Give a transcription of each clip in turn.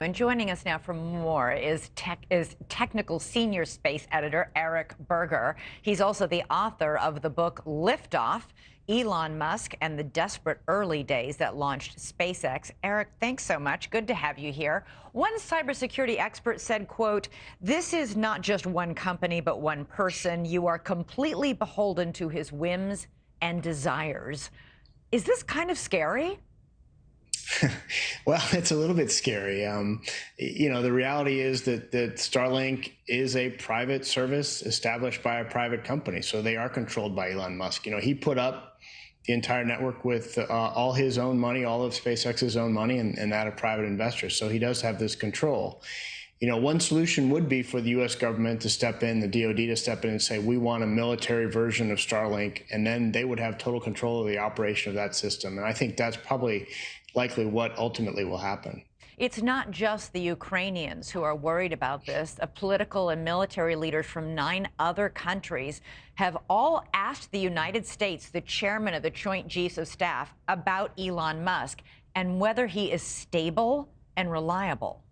And joining us now for more is technical senior space editor Eric Berger. He's also the author of the book Liftoff, Elon Musk and the Desperate Early Days that launched SpaceX. Eric, thanks so much. Good to have you here. One cybersecurity expert said, quote, "This is not just one company, but one person. You are completely beholden to his whims and desires." Is this kind of scary? Well, it's a little bit scary. The reality is that Starlink is a private service established by a private company, so they are controlled by Elon Musk. He put up the entire network with all his own money, all of SpaceX's own money, and that of private investors. So he does have this control. One solution would be for the U.S. government to step in, the DoD to step in and say, we want a military version of Starlink, and then they would have total control of the operation of that system. And I think that's probably likely what ultimately will happen. It's not just the Ukrainians who are worried about this. Political and military leaders from 9 other countries have all asked the United States, the chairman of the Joint Chiefs of Staff, about Elon Musk and whether he is stable and reliable.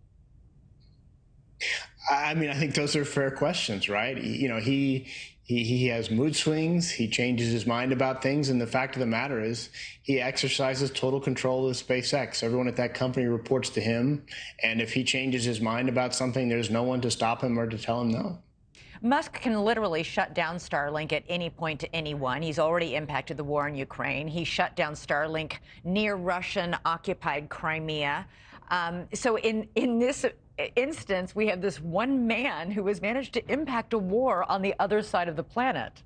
I mean, I think those are fair questions, right? He has mood swings. He changes his mind about things. And the fact of the matter is he exercises total control of SpaceX. Everyone at that company reports to him. And if he changes his mind about something, there's no one to stop him or to tell him no. Musk can literally shut down Starlink at any point to anyone. He's already impacted the war in Ukraine. He shut down Starlink near Russian-occupied Crimea. So in this instance, we have this one man who has managed to impact a war on the other side of the planet.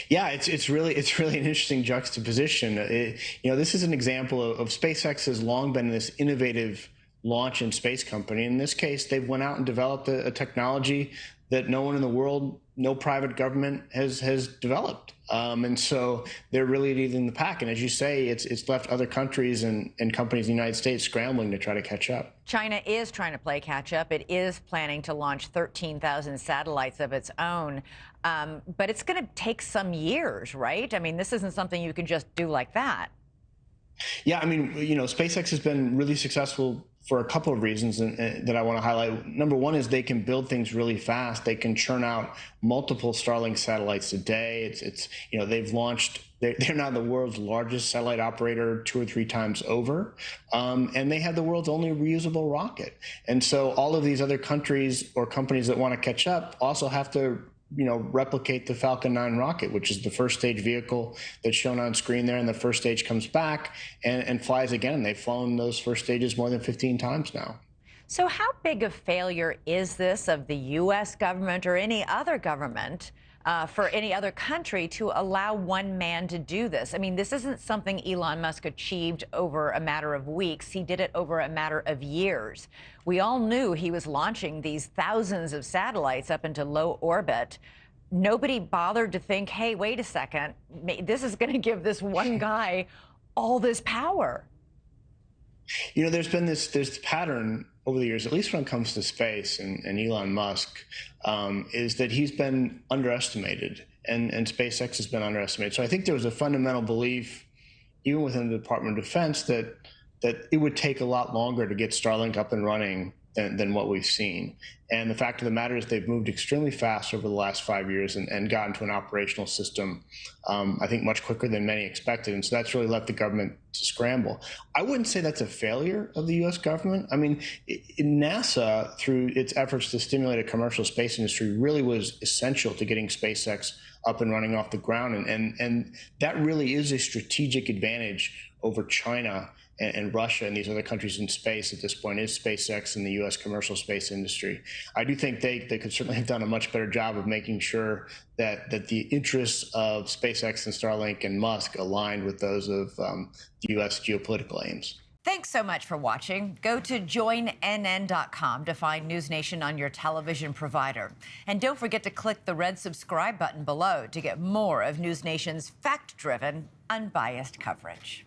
Yeah, it's really an interesting juxtaposition. This is an example of SpaceX has long been this innovative launch and space company. In this case, they've went out and developed a technology that no one in the world, no private government has developed. And so they're really leading the pack. And as you say, it's left other countries and companies in the United States scrambling to try to catch up. China is trying to play catch up. It is planning to launch 13,000 satellites of its own. But it's going to take some years, right? I mean, this isn't something you can just do like that. Yeah, I mean, SpaceX has been really successful for a couple of reasons that I want to highlight. Number one is they can build things really fast. They can churn out multiple Starlink satellites a day. They've launched. They're now the world's largest satellite operator 2 or 3 times over, and they have the world's only reusable rocket. And so all of these other countries or companies that want to catch up also have to replicate the Falcon 9 rocket, which is the first stage vehicle that's shown on screen there. And the first stage comes back and flies again. They've flown those first stages more than 15 times now. So how big a failure is this of the U.S. government or any other government for any other country to allow one man to do this? I mean, this isn't something Elon Musk achieved over a matter of weeks. He did it over a matter of years. We all knew he was launching these thousands of satellites up into low orbit. Nobody bothered to think, hey, wait a second, this is going to give this one guy all this power. There's been this pattern over the years, at least when it comes to space and Elon Musk, is that he's been underestimated and SpaceX has been underestimated. So I think there was a fundamental belief, even within the Department of Defense, that it would take a lot longer to get Starlink up and running than what we've seen. And the fact of the matter is they've moved extremely fast over the last 5 years and gotten to an operational system, I think, much quicker than many expected. And so that's really left the government to scramble. I wouldn't say that's a failure of the U.S. government. I mean, NASA, through its efforts to stimulate a commercial space industry, really was essential to getting SpaceX up and running off the ground. And that really is a strategic advantage over China and Russia and these other countries in space at this point, is SpaceX and the U.S. commercial space industry. I do think they could certainly have done a much better job of making sure that the interests of SpaceX and Starlink and Musk aligned with those of the U.S. geopolitical aims. Thanks so much for watching. Go to joinnn.com to find NewsNation on your television provider. And don't forget to click the red subscribe button below to get more of NewsNation's fact-driven, unbiased coverage.